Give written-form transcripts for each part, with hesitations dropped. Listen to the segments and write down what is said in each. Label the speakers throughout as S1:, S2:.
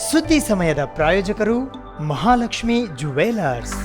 S1: ಸುದ್ದಿ ಸಮಯದ ಪ್ರಾಯೋಜಕರು Mahalakshmi jewellers.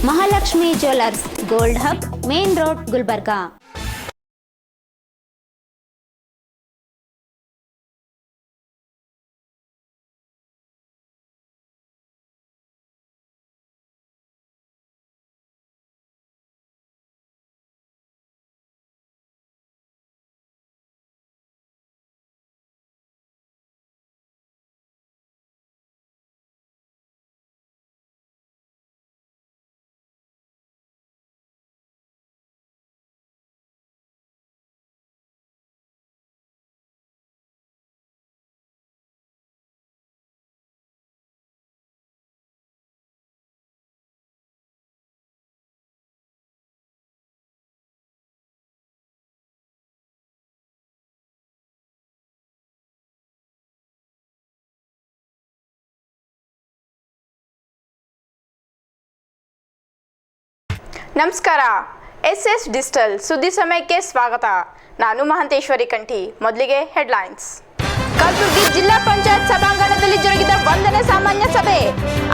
S2: Mahalakshmi jewellers, gold hub, main road, Gulbarga.
S3: ನಮಸ್ಕಾರ. ಎಸ್ ಡಿಜಿಟಲ್ ಸುದ್ದಿ ಸಮಯಕ್ಕೆ ಸ್ವಾಗತ. ನಾನು ಮಹಂತೇಶ್ವರಿ ಕಂಠಿ. ಮೊದಲಿಗೆ ಹೆಡ್ಲೈನ್ಸ್. ಕಲಬುರಗಿ ಜಿಲ್ಲಾ ಪಂಚಾಯತ್ ಸಭಾಂಗಣದಲ್ಲಿ ಜರುಗಿದ ವಂದನೆ ಸಾಮಾನ್ಯ ಸಭೆ.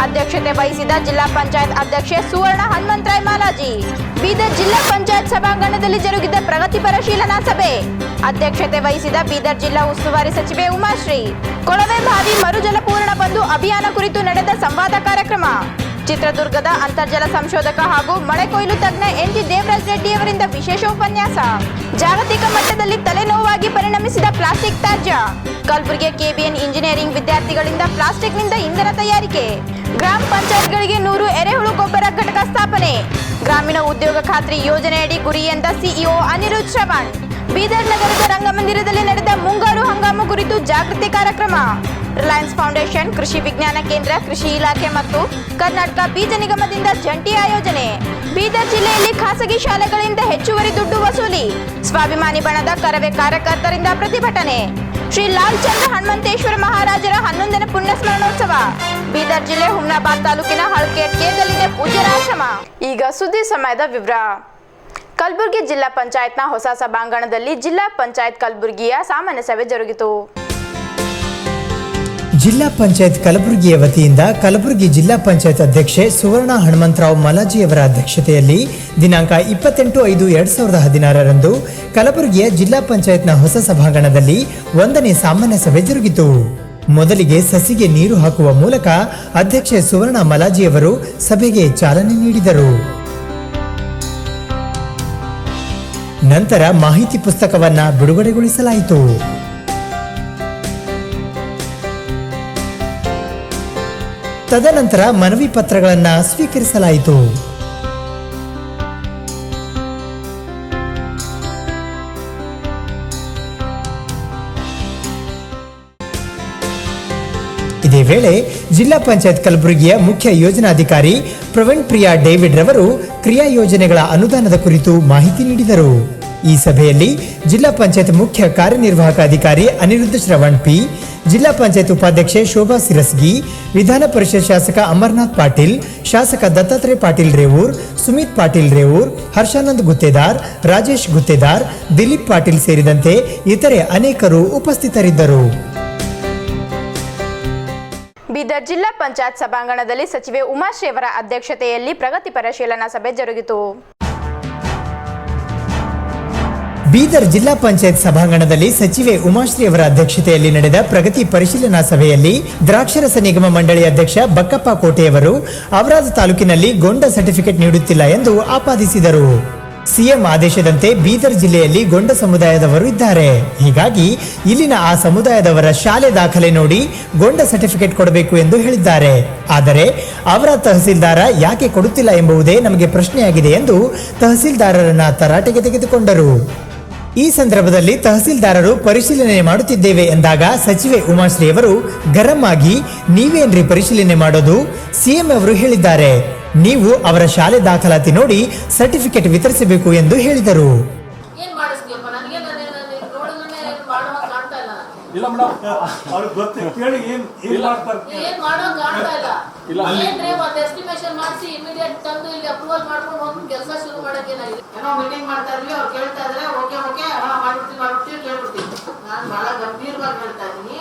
S3: ಅಧ್ಯಕ್ಷತೆ ವಹಿಸಿದ ಜಿಲ್ಲಾ ಪಂಚಾಯತ್ ಅಧ್ಯಕ್ಷೆ ಸುವರ್ಣ ಹನುಮಂತರಾಯ ಮಾಲಾಜಿ. ಬೀದರ್ ಜಿಲ್ಲಾ ಪಂಚಾಯತ್ ಸಭಾಂಗಣದಲ್ಲಿ ಜರುಗಿದ ಪ್ರಗತಿ ಪರಿಶೀಲನಾ ಸಭೆ. ಅಧ್ಯಕ್ಷತೆ ವಹಿಸಿದ ಬೀದರ್ ಜಿಲ್ಲಾ ಉಸ್ತುವಾರಿ ಸಚಿವೆ ಉಮಾಶ್ರೀ. ಕೊಳವೆ ಬಾವಿ ಮರುಜಲಪೂರ್ಣ ಬಂದು ಅಭಿಯಾನ ಕುರಿತು ನಡೆದ ಸಂವಾದ ಕಾರ್ಯಕ್ರಮ. ಚಿತ್ರದುರ್ಗದ ಅಂತರ್ಜಲ ಸಂಶೋಧಕ ಹಾಗೂ ಮಳೆ ಕೊಯ್ಲು ತಜ್ಞ ಎನ್.ಜಿ. ದೇವರಾಜ್ ರೆಡ್ಡಿ ಅವರಿಂದ ವಿಶೇಷ ಉಪನ್ಯಾಸ. ಜಾಗತಿಕ ಮಟ್ಟದಲ್ಲಿ ತಲೆನೋವಾಗಿ ಪರಿಣಮಿಸಿದ ಪ್ಲಾಸ್ಟಿಕ್ ತ್ಯಾಜ್ಯ. ಕಲಬುರಗಿಯ ಕೆಬಿಎನ್ ಇಂಜಿನಿಯರಿಂಗ್ ವಿದ್ಯಾರ್ಥಿಗಳಿಂದ ಪ್ಲಾಸ್ಟಿಕ್ನಿಂದ ಇಂಧನ ತಯಾರಿಕೆ. ಗ್ರಾಮ ಪಂಚಾಯತ್ಗಳಿಗೆ 100 ಎರೆಹುಳು ಗೊಬ್ಬರ ಘಟಕ ಸ್ಥಾಪನೆ. ಗ್ರಾಮೀಣ ಉದ್ಯೋಗ ಖಾತ್ರಿ ಯೋಜನೆಯಡಿ ಗುರಿ ಎಂದ ಸಿಇಒ ಅನಿರುದ್ಧ್ ಶ್ರವಣ್. ಬೀದರ್ ನಗರದ ರಂಗಮಂದಿರದಲ್ಲಿ ನಡೆದ ಮುಂಗಾರು ಹಂಗಾಮು ಕುರಿತು ಜಾಗೃತಿ ಕಾರ್ಯಕ್ರಮ. ರಿಲಯನ್ಸ್ ಫೌಂಡೇಶನ್, ಕೃಷಿ ವಿಜ್ಞಾನ ಕೇಂದ್ರ, ಕೃಷಿ ಇಲಾಖೆ ಮತ್ತು ಕರ್ನಾಟಕ ಬೀಜ ನಿಗಮದಿಂದ ಜಂಟಿ ಆಯೋಜನೆ. ಬೀದರ್ ಜಿಲ್ಲೆಯಲ್ಲಿ ಖಾಸಗಿ ಶಾಲೆಗಳಿಂದ ಹೆಚ್ಚುವರಿ ದುಡ್ಡು ವಸೂಲಿ. ಸ್ವಾಭಿಮಾನಿ ಬಣದ ಕರವೇ ಕಾರ್ಯಕರ್ತರಿಂದ ಪ್ರತಿಭಟನೆ. ಶ್ರೀ ಲಾಲ್ ಚಂದ್ರ ಹನುಮಂತೇಶ್ವರ ಮಹಾರಾಜರ 11ನೇ ಪುಣ್ಯ ಸ್ಮರಣೋತ್ಸವ. ಬೀದರ್ ಜಿಲ್ಲೆ ಹುಮ್ನಾಬಾದ್ ತಾಲೂಕಿನ ಹಳಕೇಟ್ಕೆದಲ್ಲಿದೆ ಪೂಜ್ಯರ ಆಶ್ರಮ. ಈಗ ಸುದ್ದಿ ಸಮಯದ ವಿವರ. ಕಲಬುರಗಿ ಜಿಲ್ಲಾ ಪಂಚಾಯತ್ನ ಹೊಸ ಸಭಾಂಗಣದಲ್ಲಿ ಜಿಲ್ಲಾ ಪಂಚಾಯತ್ ಕಲಬುರಗಿಯ ಸಾಮಾನ್ಯ ಸಭೆ ಜರುಗಿತು.
S1: ಜಿಲ್ಲಾ ಪಂಚಾಯತ್ ಕಲಬುರಗಿಯ ವತಿಯಿಂದ ಕಲಬುರಗಿ ಜಿಲ್ಲಾ ಪಂಚಾಯತ್ ಅಧ್ಯಕ್ಷೆ ಸುವರ್ಣ ಹನುಮಂತರಾವ್ ಮಲಾಜಿಯವರ ಅಧ್ಯಕ್ಷತೆಯಲ್ಲಿ ದಿನಾಂಕ 28/5/2016 ಕಲಬುರಗಿಯ ಜಿಲ್ಲಾ ಪಂಚಾಯತ್ನ ಹೊಸ ಸಭಾಂಗಣದಲ್ಲಿ 1ನೇ ಸಾಮಾನ್ಯ ಸಭೆ ಜರುಗಿತು. ಮೊದಲಿಗೆ ಸಸಿಗೆ ನೀರು ಹಾಕುವ ಮೂಲಕ ಅಧ್ಯಕ್ಷೆ ಸುವರ್ಣ ಮಲಾಜಿಯವರು ಸಭೆಗೆ ಚಾಲನೆ ನೀಡಿದರು. ನಂತರ ಮಾಹಿತಿ ಪುಸ್ತಕವನ್ನ ಬಿಡುಗಡೆಗೊಳಿಸಲಾಯಿತು. ತದನಂತರ ಮನವಿ ಪತ್ರಗಳನ್ನು ಸ್ವೀಕರಿಸಲಾಯಿತು. ಇದೇ ವೇಳೆ ಜಿಲ್ಲಾ ಪಂಚಾಯತ್ ಕಲಬುರಗಿಯ ಮುಖ್ಯ ಯೋಜನಾಧಿಕಾರಿ ಪ್ರವೀಣ್ ಪ್ರಿಯಾ ಡೇವಿಡ್ ರವರು ಕ್ರಿಯಾ ಯೋಜನೆಗಳ ಅನುದಾನದ ಕುರಿತು ಮಾಹಿತಿ ನೀಡಿದರು. ಈ ಸಭೆಯಲ್ಲಿ ಜಿಲ್ಲಾ ಪಂಚಾಯತ್ ಮುಖ್ಯ ಕಾರ್ಯನಿರ್ವಾಹಕ ಅಧಿಕಾರಿ ಅನಿರುದ್ಧ ಶ್ರವಣ್ ಪಿ, ಜಿಲ್ಲಾ ಪಂಚಾಯತ್ ಉಪಾಧ್ಯಕ್ಷೆ ಶೋಭಾ ಸಿರಸ್ಗಿ, ವಿಧಾನ ಪರಿಷತ್ ಶಾಸಕ ಅಮರನಾಥ್ ಪಾಟೀಲ್, ಶಾಸಕ ದತ್ತಾತ್ರೇಯ ಪಾಟೀಲ್ ರೇವೂರ್, ಸುಮಿತ್ ಪಾಟೀಲ್ ರೇವೂರ್, ಹರ್ಷಾನಂದ್ ಗುತ್ತೇದಾರ್, ರಾಜೇಶ್ ಗುತ್ತೇದಾರ್, ದಿಲೀಪ್ ಪಾಟೀಲ್ ಸೇರಿದಂತೆ ಇತರೆ ಅನೇಕರು ಉಪಸ್ಥಿತರಿದ್ದರು.
S3: ಬೀದರ್ ಜಿಲ್ಲಾ ಪಂಚಾಯತ್ ಸಭಾಂಗಣದಲ್ಲಿ ಸಚಿವೆ ಉಮಾಶ್ರೀ ಅವರ ಅಧ್ಯಕ್ಷತೆಯಲ್ಲಿ ಪ್ರಗತಿ ಪರಿಶೀಲನಾ ಸಭೆ ಜರುಗಿತು.
S1: ಬೀದರ್ ಜಿಲ್ಲಾ ಪಂಚಾಯತ್ ಸಭಾಂಗಣದಲ್ಲಿ ಸಚಿವೆ ಉಮಾಶ್ರೀ ಅವರ ಅಧ್ಯಕ್ಷತೆಯಲ್ಲಿ ನಡೆದ ಪ್ರಗತಿ ಪರಿಶೀಲನಾ ಸಭೆಯಲ್ಲಿ ದ್ರಾಕ್ಷರಸ ನಿಗಮ ಮಂಡಳಿ ಅಧ್ಯಕ್ಷ ಬಕ್ಕಪ್ಪ ಕೋಟೆಯವರು ಅವರಾದ ತಾಲೂಕಿನಲ್ಲಿ ಗೊಂಡ ಸರ್ಟಿಫಿಕೇಟ್ ನೀಡುತ್ತಿಲ್ಲ ಎಂದು ಆಪಾದಿಸಿದರು. ಸಿಎಂ ಆದೇಶದಂತೆ ಬೀದರ್ ಜಿಲ್ಲೆಯಲ್ಲಿ ಗೊಂಡ ಸಮುದಾಯದವರು ಇದ್ದಾರೆ. ಹೀಗಾಗಿ ಇಲ್ಲಿನ ಆ ಸಮುದಾಯದವರ ಶಾಲೆ ದಾಖಲೆ ನೋಡಿ ಗೊಂಡ ಸರ್ಟಿಫಿಕೇಟ್ ಕೊಡಬೇಕು ಎಂದು ಹೇಳಿದ್ದಾರೆ. ಆದರೆ ಅವರ ತಹಸೀಲ್ದಾರ ಯಾಕೆ ಕೊಡುತ್ತಿಲ್ಲ ಎಂಬುದೇ ನಮಗೆ ಪ್ರಶ್ನೆಯಾಗಿದೆ ಎಂದು ತಹಸೀಲ್ದಾರರನ್ನ ತರಾಟೆಗೆ ತೆಗೆದುಕೊಂಡರು. ಈ ಸಂದರ್ಭದಲ್ಲಿ ತಹಸೀಲ್ದಾರರು ಪರಿಶೀಲನೆ ಮಾಡುತ್ತಿದ್ದೇವೆ ಎಂದಾಗ ಸಚಿವೆ ಉಮಾಶ್ರೀ ಅವರು ಗರಂ ಆಗಿ, ನೀವೇನ್ರಿ ಪರಿಶೀಲನೆ ಮಾಡೋದು, ಸಿಎಂ ಅವರು ಹೇಳಿದ್ದಾರೆ, ನೀವು ಅವರ ಶಾಲೆ ದಾಖಲಾತಿ ನೋಡಿ ಸರ್ಟಿಫಿಕೇಟ್ ವಿತರಿಸಬೇಕು ಎಂದು ಹೇಳಿದರು.
S4: ಇಲ್ಲ ಮೇಡಮ್ ಅವ್ರಿಗೆ ಗೊತ್ತು ಕೇಳಿ ಏನ್ ಮಾಡ್ತಾರೆ
S5: ಏನ್ ಮಾಡೋದು ಕಾಣ್ತಾ ಇಲ್ಲ. ಏನ್ರಿ ಒಂದು ಎಸ್ಟಿಮೇಷನ್ ಮಾಡಿಸಿ ಇಮಿಡಿಯೇಟ್ ತಂದು ಇಲ್ಲಿ ಅಪ್ರೂವಲ್ ಮಾಡ್ಕೊಂಡು ಹೋಗಿ ಕೆಲಸ ಶುರು ಮಾಡಕ್ಕೆ ಏನಾಗಿದೆ. ಏನೋ ಮೀಟಿಂಗ್ ಮಾಡ್ತಾ ಇದ್ವಿ, ಅವ್ರು ಕೇಳ್ತಾ ಇದ್ರೆ ಓಕೆ ಮಾಡ್ಬಿಡ್ತೀವಿ ಕೇಳ್ಬಿಡ್ತೀವಿ. ನಾನು ಬಹಳ ಗಂಭೀರವಾಗಿ ಹೇಳ್ತಾ ಇದ್ದೀನಿ,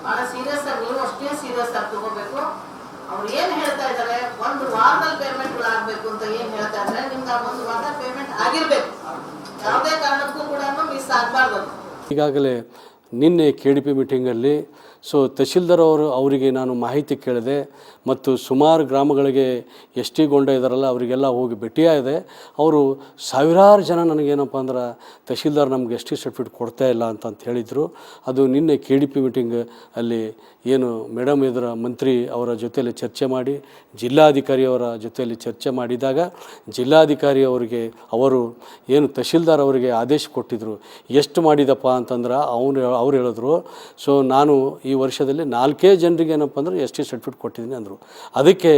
S5: ಬಹಳ ಸೀರಿಯಸ್ ಆಗಿ, ನೀವು ಅಷ್ಟೇ ಸೀರಿಯಸ್ ಆಗಿ ತಗೋಬೇಕು. ಅವ್ರು ಏನ್ ಹೇಳ್ತಾ ಇದ್ದಾರೆ, ಒಂದು ವಾರದಲ್ಲಿ ಪೇಮೆಂಟ್ ಆಗ್ಬೇಕು ಅಂತ ಏನ್ ಹೇಳ್ತಾ ಇದ್ದಾರೆ, ನಿಮ್ಗೆ ಆ ಒಂದು ವಾರ ಪೇಮೆಂಟ್ ಆಗಿರ್ಬೇಕು. ಯಾವುದೇ ಕಾರಣಕ್ಕೂ ಕೂಡ ಮಿಸ್ ಆಗಬಾರ್ದು.
S6: ಈಗಾಗಲೇ ನಿನ್ನೆ KDP ಮೀಟಿಂಗಲ್ಲಿ ತಹಶೀಲ್ದಾರ್ ಅವರಿಗೆ ನಾನು ಮಾಹಿತಿ ಕೇಳಿದೆ ಮತ್ತು ಸುಮಾರು ಗ್ರಾಮಗಳಿಗೆ ST ಗೊಂಡ ಇದ್ದಾರಲ್ಲ ಅವರಿಗೆಲ್ಲ ಹೋಗಿ ಭೇಟಿಯಾಗಿದೆ. ಅವರು ಸಾವಿರಾರು ಜನ ನನಗೇನಪ್ಪ ಅಂದ್ರೆ ತಹಶೀಲ್ದಾರ್ ನಮ್ಗೆ ST ಸರ್ಟಿಫಿಕೇಟ್ ಕೊಡ್ತಾ ಇಲ್ಲ ಅಂತ ಹೇಳಿದರು. ಅದು ನಿನ್ನೆ KDP ಮೀಟಿಂಗ್ ಅಲ್ಲಿ ಏನು ಮೇಡಮ್ ಇದರ ಮಂತ್ರಿ ಅವರ ಜೊತೆಯಲ್ಲಿ ಚರ್ಚೆ ಮಾಡಿ ಜಿಲ್ಲಾಧಿಕಾರಿಯವರ ಜೊತೆಯಲ್ಲಿ ಚರ್ಚೆ ಮಾಡಿದಾಗ ಜಿಲ್ಲಾಧಿಕಾರಿ ಅವರಿಗೆ ಅವರು ಏನು ತಹಶೀಲ್ದಾರ್ ಅವರಿಗೆ ಆದೇಶ ಕೊಟ್ಟಿದ್ದರು. ಎಷ್ಟು ಮಾಡಿದಪ್ಪ ಅಂತಂದ್ರೆ ಅವ್ರು ಹೇಳಿದ್ರು, ನಾನು ಈ ವರ್ಷದಲ್ಲಿ 4 ಜನರಿಗೆ ಏನಪ್ಪ ಅಂದ್ರೆ ST ಸರ್ಟಿಫಿಕೇಟ್ ಕೊಟ್ಟಿದ್ದೀನಿ ಅಂದರು. ಅದಕ್ಕೆ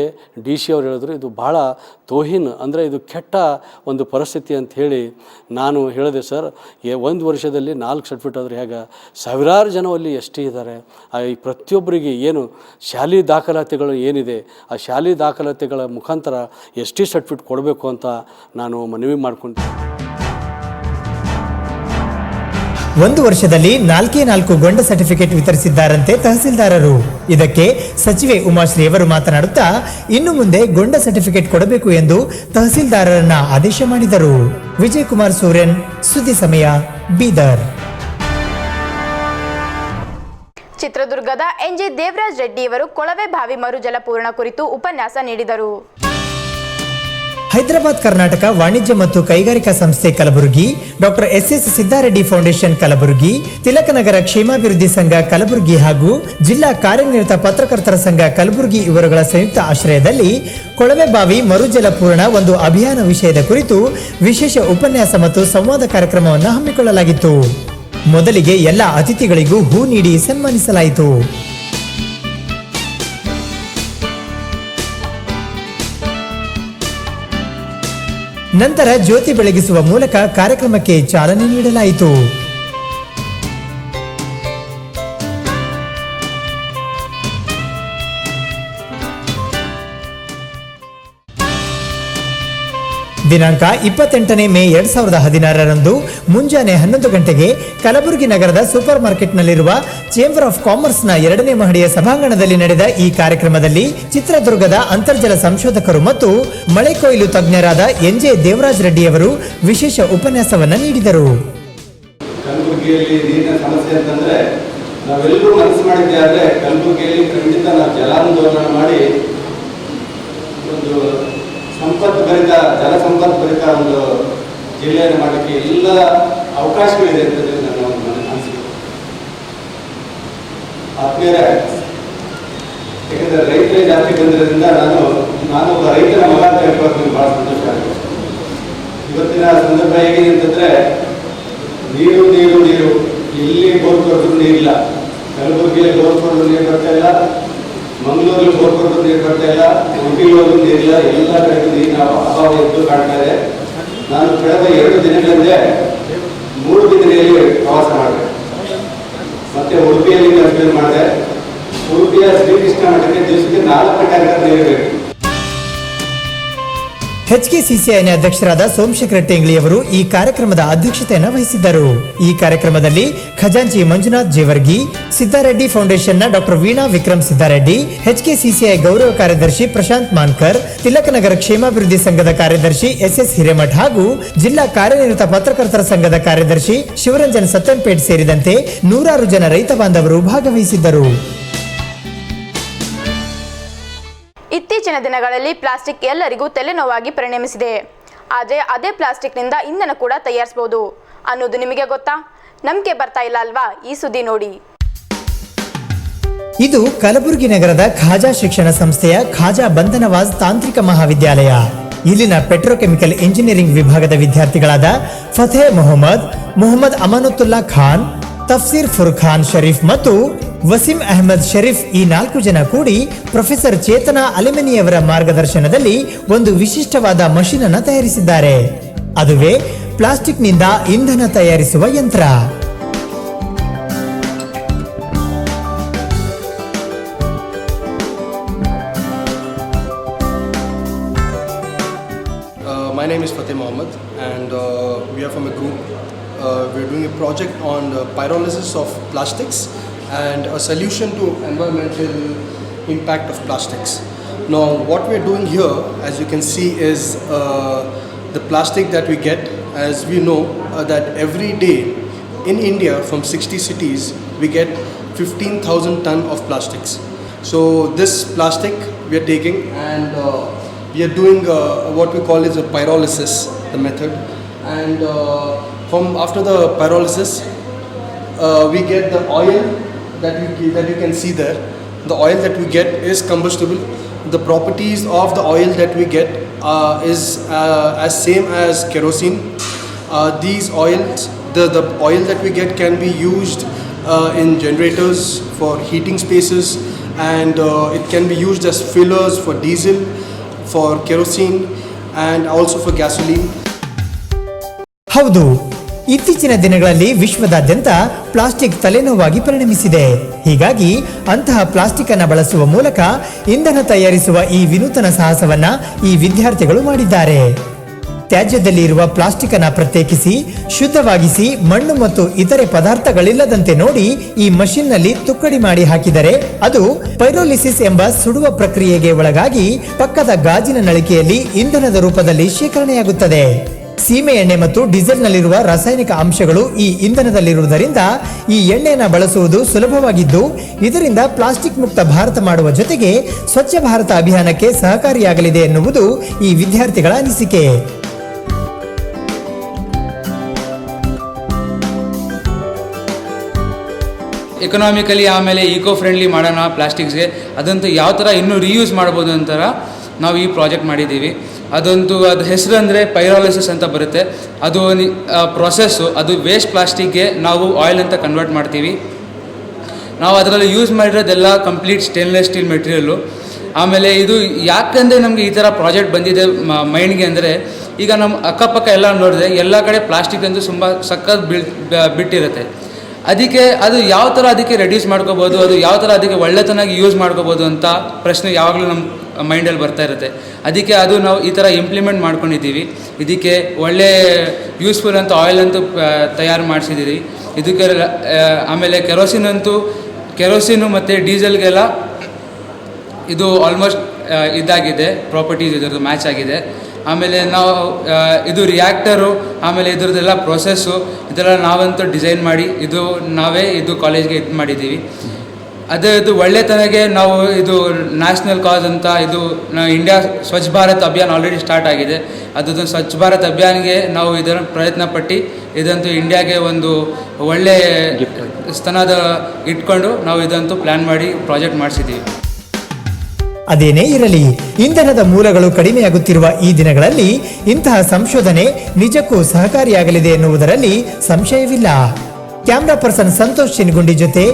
S6: DC ಅವ್ರು ಹೇಳಿದ್ರು, ಇದು ಭಾಳ ತೋಹಿನ್ ಅಂದರೆ ಇದು ಕೆಟ್ಟ ಒಂದು ಪರಿಸ್ಥಿತಿ ಅಂತ ಹೇಳಿ ನಾನು ಹೇಳಿದೆ, ಸರ್ ಒಂದು ವರ್ಷದಲ್ಲಿ 4 ಸರ್ಟಿಫಿಕೇಟ್ ಆದರೆ ಹೇಗೆ, ಸಾವಿರಾರು ಜನ ಅಲ್ಲಿ ST ಇದ್ದಾರೆ, ಈ ಪ್ರತಿಯೊಬ್ಬರಿಗೆ ಏನು ಶಾಲೆ ದಾಖಲಾತಿಗಳು ಏನಿದೆ ಆ ಶಾಲೆ ದಾಖಲಾತಿಗಳ ಮುಖಾಂತರ ST ಸರ್ಟಿಫಿಕೇಟ್ ಕೊಡಬೇಕು ಅಂತ ನಾನು ಮನವಿ ಮಾಡ್ಕೊಂತೀನಿ.
S1: ಒಂದು ವರ್ಷದಲ್ಲಿ 4 ಗೊಂಡ ಸರ್ಟಿಫಿಕೇಟ್ ವಿತರಿಸಿದ್ದಾರಂತೆ ತಹಸೀಲ್ದಾರರು. ಇದಕ್ಕೆ ಸಚಿವೆ ಉಮಾಶ್ರೀ ಅವರು ಮಾತನಾಡುತ್ತಾ, ಇನ್ನು ಮುಂದೆ ಗೊಂಡ ಸರ್ಟಿಫಿಕೇಟ್ ಕೊಡಬೇಕು ಎಂದು ತಹಸೀಲ್ದಾರರನ್ನ ಆದೇಶ ಮಾಡಿದರು. ವಿಜಯಕುಮಾರ್ ಸೂರ್ಯನ್, ಸುದ್ದಿ ಸಮಯ, ಬೀದರ್.
S3: ಚಿತ್ರದುರ್ಗದ NJ ದೇವರಾಜ್ ರೆಡ್ಡಿ ಅವರು ಕೊಳವೆ ಬಾವಿ ಮರುಜಲಪೂರ್ಣ ಕುರಿತು ಉಪನ್ಯಾಸ ನೀಡಿದರು.
S1: ಹೈದರಾಬಾದ್ ಕರ್ನಾಟಕ ವಾಣಿಜ್ಯ ಮತ್ತು ಕೈಗಾರಿಕಾ ಸಂಸ್ಥೆ Kalaburagi, doctor SS Siddareddy foundation Kalaburagi, Tilakanagar ಕ್ಷೇಮಾಭಿವೃದ್ಧಿ ಸಂಘ ಕಲಬುರಗಿ ಹಾಗೂ ಜಿಲ್ಲಾ ಕಾರ್ಯನಿರತ ಪತ್ರಕರ್ತರ ಸಂಘ ಕಲಬುರಗಿ ಇವರುಗಳ ಸಂಯುಕ್ತ ಆಶ್ರಯದಲ್ಲಿ ಕೊಳವೆ ಬಾವಿ ಮರುಜಲಪೂರ್ಣ ಒಂದು ಅಭಿಯಾನ ವಿಷಯದ ಕುರಿತು ವಿಶೇಷ ಉಪನ್ಯಾಸ ಮತ್ತು ಸಂವಾದ ಕಾರ್ಯಕ್ರಮವನ್ನು ಹಮ್ಮಿಕೊಳ್ಳಲಾಗಿತ್ತು. ಮೊದಲಿಗೆ ಎಲ್ಲ ಅತಿಥಿಗಳಿಗೂ ಹೂ ನೀಡಿ ಸನ್ಮಾನಿಸಲಾಯಿತು. ನಂತರ ಜ್ಯೋತಿ ಬೆಳಗಿಸುವ ಮೂಲಕ ಕಾರ್ಯಕ್ರಮಕ್ಕೆ ಚಾಲನೆ ನೀಡಲಾಯಿತು. ದಿನಾಂಕ 28 ಮೇ 2016ರಂದು ಮುಂಜಾನೆ 11 ಗಂಟೆಗೆ ಕಲಬುರಗಿ ನಗರದ ಸೂಪರ್ ಮಾರ್ಕೆಟ್ನಲ್ಲಿರುವ ಚೇಂಬರ್ ಆಫ್ ಕಾಮರ್ಸ್ನ 2ನೇ ಮಹಡಿಯ ಸಭಾಂಗಣದಲ್ಲಿ ನಡೆದ ಈ ಕಾರ್ಯಕ್ರಮದಲ್ಲಿ ಚಿತ್ರದುರ್ಗದ ಅಂತರ್ಜಲ ಸಂಶೋಧಕರು ಮತ್ತು ಮಳೆ ಕೊಯ್ಲು ತಜ್ಞರಾದ NJ ದೇವರಾಜ್ ರೆಡ್ಡಿ ಅವರು ವಿಶೇಷ ಉಪನ್ಯಾಸವನ್ನು ನೀಡಿದರು.
S7: ಕಲಬುರಗಿಯಲ್ಲಿ ನೀರಿನ ಸಮಸ್ಯೆ ಅಂತಂದ್ರೆ ನಾವೆಲ್ಲರೂ ಮನಸ್ಸು ಮಾಡಿದ್ದೆ, ಆದರೆ ಕಲಬುರಗಿಯಲ್ಲಿ ಖಂಡಿತ ನಾವು ಜಲಾಂದೋಲನ ಮಾಡಿ ಒಂದು ಜಲ ಸಂಪತ್ತು ಭರಿತ ಒಂದು ಜಿಲ್ಲೆಯನ್ನು ಮಾಡಲಿಕ್ಕೆ ಎಲ್ಲ ಅವಕಾಶಗಳಿದೆ ಅಂತಂದ್ರೆ ನನ್ನ ಒಂದು ಅನಿಸಿಕೆ. ಆದ್ಮೇಲೆ ಯಾಕಂದರೆ ರೈತರೇ ಜಾಸ್ತಿ ಬಂದಿರೋದ್ರಿಂದ ನಾನು ಒಬ್ಬ ರೈತರ ಮಗ ಅಂತ ಹೇಳ್ಕೊಳ್ಳೋದು ನನಗೆ ಭಾಳ ಸಂತೋಷ ಆಗುತ್ತೆ. ಇವತ್ತಿನ ಸಂದರ್ಭ ಹೇಗಿದೆ ಅಂತಂದರೆ ನೀರು ನೀರು ನೀರು ಎಲ್ಲಿ ಬೋರ್ ಕೊಟ್ಟರು ನೀರಿಲ್ಲ. ಕಲಬುರಗಿಯಲ್ಲಿ ಬೋರ್ ಕೊಟ್ಟರು ನೀರು ಬರ್ತಾ ಇಲ್ಲ, ಮಂಗಳೂರಲ್ಲಿ ಬೋರ್ ಕೊಟ್ಟರು ನೀರು ಬರ್ತಾ ಇಲ್ಲ, ಉಡುಪಿಯಲ್ಲೂ ನೀರಿಲ್ಲ, ಎಲ್ಲ ಕಡೆಗೂ ನೀರಿನ ಅಭಾವ ಎದ್ದು ಕಾಣ್ತಾ ಇದೆ. ನಾನು ಕಳೆದ 2 ದಿನಗಳಿಂದ 3 ದಿನಗಳಲ್ಲಿ ಪ್ರವಾಸ ಮಾಡಿದೆ, ಮತ್ತೆ ಉಡುಪಿಯಲ್ಲಿ ಕನ್ಸಿಡರ್ ಮಾಡಿದೆ. ಉಡುಪಿಯ ಶ್ರೀಕೃಷ್ಣ ಮಠಕ್ಕೆ ದಿವಸಕ್ಕೆ 4 ಟ್ಯಾಂಕರ್ ನೀರು ಬೇಕು.
S1: HKCCIನ ಅಧ್ಯಕ್ಷರಾದ ಸೋಮಶೇಖರ ಟೇಂಗ್ಳಿ ಅವರು ಈ ಕಾರ್ಯಕ್ರಮದ ಅಧ್ಯಕ್ಷತೆಯನ್ನು ವಹಿಸಿದ್ದರು. ಈ ಕಾರ್ಯಕ್ರಮದಲ್ಲಿ ಖಜಾಂಚಿ ಮಂಜುನಾಥ್ ಜೇವರ್ಗಿ, ಸಿದ್ದಾರೆಡ್ಡಿ ಫೌಂಡೇಶನ್ನ ಡಾಕ್ಟರ್ ವೀಣಾ ವಿಕ್ರಮ್ ಸಿದ್ದಾರೆಡ್ಡಿ, HKCCI ಗೌರವ ಕಾರ್ಯದರ್ಶಿ ಪ್ರಶಾಂತ್ ಮಾನ್ಕರ್, ತಿಲಕನಗರ ಕ್ಷೇಮಾಭಿವೃದ್ಧಿ ಸಂಘದ ಕಾರ್ಯದರ್ಶಿ SS ಹಿರೇಮಠ್ ಹಾಗೂ ಜಿಲ್ಲಾ ಕಾರ್ಯನಿರತ ಪತ್ರಕರ್ತರ ಸಂಘದ ಕಾರ್ಯದರ್ಶಿ ಶಿವರಂಜನ್ ಸತ್ತಂಪೇಟ್ ಸೇರಿದಂತೆ 100 ಜನ ರೈತ ಬಾಂಧವರು ಭಾಗವಹಿಸಿದ್ದರು.
S3: ಇತ್ತೀಚಿನ ದಿನಗಳಲ್ಲಿ ಪ್ಲಾಸ್ಟಿಕ್ ಎಲ್ಲರಿಗೂ ತಲೆನೋವಾಗಿ ಪರಿಣಮಿಸಿದೆ. ಆದರೆ ಅದೇ ಪ್ಲಾಸ್ಟಿಕ್ನಿಂದ ಇಂಧನ ಕೂಡ ತಯಾರಿಸಬಹುದು ಅನ್ನೋದು ನಿಮಗೆ ಗೊತ್ತಾ? ನಂಬಿಕೆ ಬರ್ತಾ ಇಲ್ಲ ಅಲ್ವಾ? ಈ ಸುದ್ದಿ ನೋಡಿ.
S1: ಇದು ಕಲಬುರಗಿ ನಗರದ ಖಾಜಾ ಶಿಕ್ಷಣ ಸಂಸ್ಥೆಯ ಖಾಜಾ ಬಂಧನವಾಜ್ ತಾಂತ್ರಿಕ ಮಹಾವಿದ್ಯಾಲಯ. ಇಲ್ಲಿನ ಪೆಟ್ರೋಕೆಮಿಕಲ್ ಇಂಜಿನಿಯರಿಂಗ್ ವಿಭಾಗದ ವಿದ್ಯಾರ್ಥಿಗಳಾದ ಫತೇ ಮೊಹಮ್ಮದ್ ಅಮಾನುತ್ತುಲ್ಲಾ ಖಾನ್, ತಫ್ಸೀರ್ ಫುರ್ಖಾನ್ ಶರೀಫ್ ಮತ್ತು ವಸೀಂ ಅಹಮದ್ ಶರೀಫ್ ಈ 4 ಜನ ಕೂಡಿ ಪ್ರೊಫೆಸರ್ ಚೇತನಾ ಅಲೆಮನಿಯವರ ಮಾರ್ಗದರ್ಶನದಲ್ಲಿ ಒಂದು ವಿಶಿಷ್ಟವಾದ ಮಷೀನ್ ಅನ್ನು ತಯಾರಿಸಿದ್ದಾರೆ. ಅದುವೇ ಪ್ಲಾಸ್ಟಿಕ್ನಿಂದ ಇಂಧನ ತಯಾರಿಸುವ ಯಂತ್ರ.
S8: My name is Fateh Mohammed, and we are from a group. We are doing a project on the pyrolysis of plastics and a solution to environmental impact of plastics. Now, what we are doing here, as you can see, is the plastic that we get. As we know that every day in India, from 60 cities, we get 15,000 ton of plastics. So this plastic we are taking and we are doing what we call is a pyrolysis, the method, and from after the pyrolysis we get the oil that you can see there. The oil that we get is combustible. The properties of the oil that we get is as same as kerosene. These oils, the oil that we get can be used in generators for heating spaces, and it can be used as fillers for diesel, for kerosene, and also for gasoline.
S1: ಹೌದು, ಇತ್ತೀಚಿನ ದಿನಗಳಲ್ಲಿ ವಿಶ್ವದಾದ್ಯಂತ plastic ತಲೆನೋವಾಗಿ ಪರಿಣಮಿಸಿದೆ. ಹೀಗಾಗಿ ಅಂತಹ plastic ಅನ್ನು ಬಳಸುವ ಮೂಲಕ ಇಂಧನ ತಯಾರಿಸುವ ಈ ವಿನೂತನ ಸಾಹಸವನ್ನ ಈ ವಿದ್ಯಾರ್ಥಿಗಳು ಮಾಡಿದ್ದಾರೆ. ತ್ಯಾಜ್ಯದಲ್ಲಿ ಇರುವ ಪ್ಲಾಸ್ಟಿಕ್ ಅನ್ನು ಪ್ರತ್ಯೇಕಿಸಿ ಶುದ್ಧವಾಗಿಸಿ ಮಣ್ಣು ಮತ್ತು ಇತರೆ ಪದಾರ್ಥಗಳಿಲ್ಲದಂತೆ ನೋಡಿ ಈ ಮಷಿನ್ ನಲ್ಲಿ ತುಕ್ಕಡಿ ಮಾಡಿ ಹಾಕಿದರೆ ಅದು ಪೈರೋಲಿಸಿಸ್ ಎಂಬ ಸುಡುವ ಪ್ರಕ್ರಿಯೆಗೆ ಒಳಗಾಗಿ ಪಕ್ಕದ ಗಾಜಿನ ನಳಿಕೆಯಲ್ಲಿ ಇಂಧನದ ರೂಪದಲ್ಲಿ ಶೇಖರಣೆಯಾಗುತ್ತದೆ. ಸೀಮೆ ಎಣ್ಣೆ ಮತ್ತು ಡೀಸೆಲ್ ನಲ್ಲಿರುವ ರಾಸಾಯನಿಕ ಅಂಶಗಳು ಈ ಇಂಧನದಲ್ಲಿರುವುದರಿಂದ ಈ ಎಣ್ಣೆಯನ್ನು ಬಳಸುವುದು ಸುಲಭವಾಗಿದ್ದು ಇದರಿಂದ ಪ್ಲಾಸ್ಟಿಕ್ ಮುಕ್ತ ಭಾರತ ಮಾಡುವ ಜೊತೆಗೆ ಸ್ವಚ್ಛ ಭಾರತ ಅಭಿಯಾನಕ್ಕೆ ಸಹಕಾರಿಯಾಗಲಿದೆ ಎನ್ನುವುದು ಈ ವಿದ್ಯಾರ್ಥಿಗಳ ಅನಿಸಿಕೆ.
S9: ಎಕನಾಮಿಕಲಿ ಆಮೇಲೆ ಈಕೋ ಫ್ರೆಂಡ್ಲಿ ಮಾಡೋಣ ಪ್ಲಾಸ್ಟಿಕ್ಸ್ಗೆ, ಅದಂತೂ ಯಾವ ಥರ ಇನ್ನೂ ರೀಯೂಸ್ ಮಾಡ್ಬೋದು ಅಂತಾರ ನಾವು ಈ ಪ್ರಾಜೆಕ್ಟ್ ಮಾಡಿದ್ದೀವಿ. ಅದು ಹೆಸರು ಅಂದರೆ ಪೈರಾಲಿಸಿಸ್ ಅಂತ ಬರುತ್ತೆ. ಅದು ಪ್ರೊಸೆಸ್ಸು, ಅದು ವೇಸ್ಟ್ ಪ್ಲಾಸ್ಟಿಕ್ಗೆ ನಾವು ಆಯಿಲ್ ಅಂತ ಕನ್ವರ್ಟ್ ಮಾಡ್ತೀವಿ. ನಾವು ಅದರಲ್ಲಿ ಯೂಸ್ ಮಾಡಿರೋದೆಲ್ಲ ಕಂಪ್ಲೀಟ್ ಸ್ಟೇನ್ಲೆಸ್ ಸ್ಟೀಲ್ ಮೆಟೀರಿಯಲ್ಲು. ಆಮೇಲೆ ಇದು ಯಾಕಂದರೆ ನಮಗೆ ಈ ಥರ ಪ್ರಾಜೆಕ್ಟ್ ಬಂದಿದೆ ಮೈಂಡ್ಗೆ ಅಂದರೆ, ಈಗ ನಮ್ಮ ಅಕ್ಕಪಕ್ಕ ಎಲ್ಲ ನೋಡಿದ್ರೆ ಎಲ್ಲ ಕಡೆ ಪ್ಲಾಸ್ಟಿಕ್ ಅಂತೂ ತುಂಬ ಸಖತ್ ಬಿಟ್ಟಿರುತ್ತೆ. ಅದಕ್ಕೆ ಅದು ಯಾವ ಥರ ಅದಕ್ಕೆ ರೆಡ್ಯೂಸ್ ಮಾಡ್ಕೋಬೋದು, ಅದು ಯಾವ ಥರ ಅದಕ್ಕೆ ಒಳ್ಳೆತನಾಗಿ ಯೂಸ್ ಮಾಡ್ಕೋಬೋದು ಅಂತ ಪ್ರಶ್ನೆ ಯಾವಾಗಲೂ ನಮ್ಮ ಮೈಂಡಲ್ಲಿ ಬರ್ತಾ ಇರುತ್ತೆ. ಅದಕ್ಕೆ ಅದು ನಾವು ಈ ಥರ ಇಂಪ್ಲಿಮೆಂಟ್ ಮಾಡ್ಕೊಂಡಿದ್ದೀವಿ. ಇದಕ್ಕೆ ಒಳ್ಳೆ ಯೂಸ್ಫುಲ್ ಅಂತ ಆಯಿಲ್ ಅಂತೂ ತಯಾರು ಮಾಡಿಸಿದ್ದೀವಿ ಇದಕ್ಕೆ. ಆಮೇಲೆ ಕೆರೋಸಿನು ಮತ್ತು ಡೀಸೆಲ್ಗೆಲ್ಲ ಇದು ಆಲ್ಮೋಸ್ಟ್ ಇದಾಗಿದೆ, ಪ್ರಾಪರ್ಟೀಸ್ ಇದರದ್ದು ಮ್ಯಾಚ್ ಆಗಿದೆ. ಆಮೇಲೆ ನಾವು ಇದು ರಿಯಾಕ್ಟರು, ಆಮೇಲೆ ಇದ್ರದ್ದೆಲ್ಲ ಪ್ರೊಸೆಸ್ಸು ಇದೆಲ್ಲ ನಾವಂತೂ ಡಿಸೈನ್ ಮಾಡಿ ನಾವೇ ಕಾಲೇಜ್ಗೆ ಇದು ಮಾಡಿದ್ದೀವಿ. ಇದು ಒಳ್ಳೆತನಗೆ ನಾವು ಇದು ನ್ಯಾಷನಲ್ ಕಾಸ್ ಅಂತ ಇಂಡಿಯಾ ಸ್ವಚ್ಛ ಭಾರತ್ ಅಭಿಯಾನ ಆಲ್ರೆಡಿ ಸ್ಟಾರ್ಟ್ ಆಗಿದೆ. ಅದು ಸ್ವಚ್ಛ ಭಾರತ್ ಅಭಿಯಾನ್ಗೆ ನಾವು ಇದನ್ನು ಪ್ರಯತ್ನ ಪಟ್ಟು ಇದಂತೂ ಇಂಡಿಯಾಗೆ ಒಂದು ಒಳ್ಳೆ ಸ್ಥಾನದ ಇಟ್ಕೊಂಡು ನಾವು ಇದಂತೂ ಪ್ಲ್ಯಾನ್ ಮಾಡಿ ಪ್ರಾಜೆಕ್ಟ್ ಮಾಡಿಸಿದ್ದೀವಿ.
S1: ಅದೇನೇ ಇರಲಿ, ಇಂಧನದ ಮೂಲಗಳು ಕಡಿಮೆಯಾಗುತ್ತಿರುವ ಈ ದಿನಗಳಲ್ಲಿ ಇಂತಹ ಸಂಶೋಧನೆ ನಿಜಕ್ಕೂ ಸಹಕಾರಿಯಾಗಲಿದೆ ಎನ್ನುವುದರಲ್ಲಿ ಸಂಶಯವಿಲ್ಲ. ಕ್ಯಾಮ್ರಾ ಪರ್ಸನ್ ಸಂತೋಷ್ ಚಿನಗುಂಡಿ ಜೊತೆ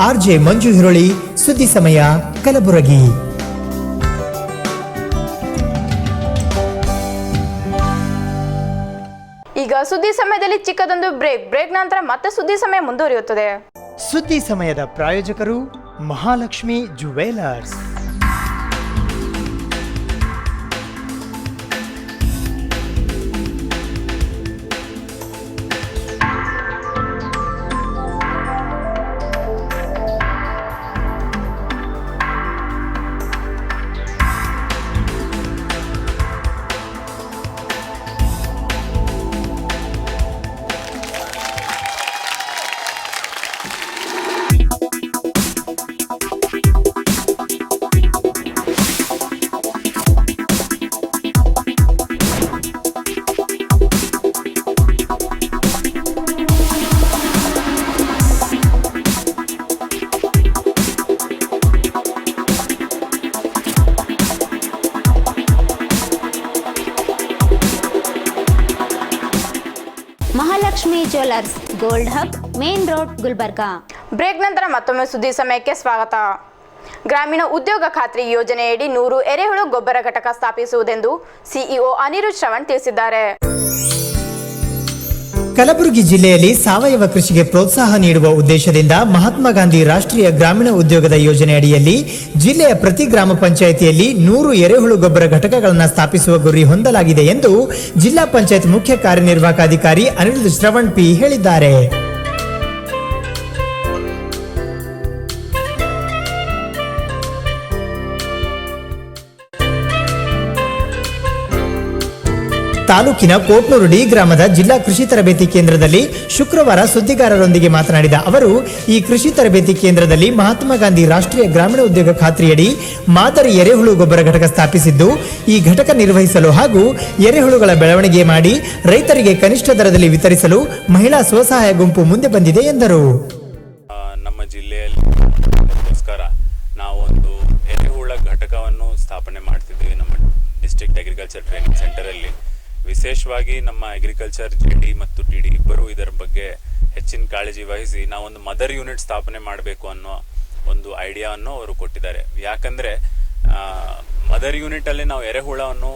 S1: RJ ಮಂಜು ಹಿರೋಳಿ, ಸುದ್ದಿ ಸಮಯ, ಕಲಬುರಗಿ.
S3: ಈಗ ಸುದ್ದಿ ಸಮಯದಲ್ಲಿ ಚಿಕ್ಕದೊಂದು ಬ್ರೇಕ್ ನಂತರ ಮತ್ತೆ ಸುದ್ದಿ ಸಮಯ ಮುಂದುವರಿಯುತ್ತದೆ.
S1: ಸುದ್ದಿ ಸಮಯದ ಪ್ರಾಯೋಜಕರು Mahalakshmi jewellers.
S2: Mahalakshmi jewellers gold hub main road Gulbarga.
S3: Break ನಂತರ ಮತ್ತೊಮ್ಮೆ ಸುದ್ದಿ ಸಮಯಕ್ಕೆ ಸ್ವಾಗತ. ಗ್ರಾಮೀಣ ಉದ್ಯೋಗ ಖಾತ್ರಿ ಯೋಜನೆಯಡಿ 100 ಎರೆಹುಳು ಗೊಬ್ಬರ ಘಟಕ ಸ್ಥಾಪಿಸುವುದೆಂದು ಸಿಇಒ ಅನಿರುದ್ಧ್ ಶ್ರವಣ್ ತಿಳಿಸಿದ್ದಾರೆ.
S1: ಕಲಬುರಗಿ ಜಿಲ್ಲೆಯಲ್ಲಿ ಸಾವಯವ ಕೃಷಿಗೆ ಪ್ರೋತ್ಸಾಹ ನೀಡುವ ಉದ್ದೇಶದಿಂದ ಮಹಾತ್ಮ ಗಾಂಧಿ ರಾಷ್ಟ್ರೀಯ ಗ್ರಾಮೀಣ ಉದ್ಯೋಗದ ಯೋಜನೆ ಅಡಿಯಲ್ಲಿ ಜಿಲ್ಲೆಯ ಪ್ರತಿ ಗ್ರಾಮ ಪಂಚಾಯಿತಿಯಲ್ಲಿ 100 ಎರೆಹುಳು ಗೊಬ್ಬರ ಘಟಕಗಳನ್ನು ಸ್ಥಾಪಿಸುವ ಗುರಿ ಹೊಂದಲಾಗಿದೆ ಎಂದು ಜಿಲ್ಲಾ ಪಂಚಾಯತ್ ಮುಖ್ಯ ಕಾರ್ಯನಿರ್ವಾಹಕ ಅಧಿಕಾರಿ ಅನಿರುದ್ಧ್ ಶ್ರವಣ್ ಪಿ ಹೇಳಿದ್ದಾರೆ. ತಾಲೂಕಿನ ಕೋಟ್ನೂರು ಡಿ ಗ್ರಾಮದ ಜಿಲ್ಲಾ ಕೃಷಿ ತರಬೇತಿ ಕೇಂದ್ರದಲ್ಲಿ ಶುಕ್ರವಾರ ಸುದ್ದಿಗಾರರೊಂದಿಗೆ ಮಾತನಾಡಿದ ಅವರು, ಈ ಕೃಷಿ ತರಬೇತಿ ಕೇಂದ್ರದಲ್ಲಿ ಮಹಾತ್ಮ ಗಾಂಧಿ ರಾಷ್ಟ್ರೀಯ ಗ್ರಾಮೀಣ ಉದ್ಯೋಗ ಖಾತ್ರಿಯಡಿ ಮಾದರಿ ಎರೆಹುಳು ಗೊಬ್ಬರ ಘಟಕ ಸ್ಥಾಪಿಸಿದ್ದು, ಈ ಘಟಕ ನಿರ್ವಹಿಸಲು ಹಾಗೂ ಎರೆಹುಳುಗಳ ಬೆಳವಣಿಗೆ ಮಾಡಿ ರೈತರಿಗೆ ಕನಿಷ್ಠ ದರದಲ್ಲಿ ವಿತರಿಸಲು ಮಹಿಳಾ ಸ್ವಸಹಾಯ ಗುಂಪು ಮುಂದೆ ಬಂದಿದೆ ಎಂದರು.
S10: ನಮ್ಮ ಜಿಲ್ಲೆಯಲ್ಲಿ ನಾವೊಂದು ಎರೆಹುಳ ಘಟಕವನ್ನು ಸ್ಥಾಪನೆ ಮಾಡ್ತಿದ್ದೀವಿ. ನಮ್ಮ ಡಿಸ್ಟ್ರಿಕ್ಟ್ ಅಗ್ರಿಕಲ್ಚರ್ ಟ್ರೈನಿಂಗ್ ಸೆಂಟರಲ್ಲಿ ವಿಶೇಷವಾಗಿ ನಮ್ಮ ಅಗ್ರಿಕಲ್ಚರ್ JD ಮತ್ತು TD ಇಬ್ಬರು ಇದರ ಬಗ್ಗೆ ಹೆಚ್ಚಿನ ಕಾಳಜಿ ವಹಿಸಿ ನಾವೊಂದು ಮದರ್ ಯೂನಿಟ್ ಸ್ಥಾಪನೆ ಮಾಡಬೇಕು ಅನ್ನೋ ಒಂದು ಐಡಿಯಾವನ್ನು ಅವರು ಕೊಟ್ಟಿದ್ದಾರೆ. ಯಾಕಂದರೆ ಮದರ್ ಯೂನಿಟಲ್ಲಿ ನಾವು ಎರೆಹುಳವನ್ನು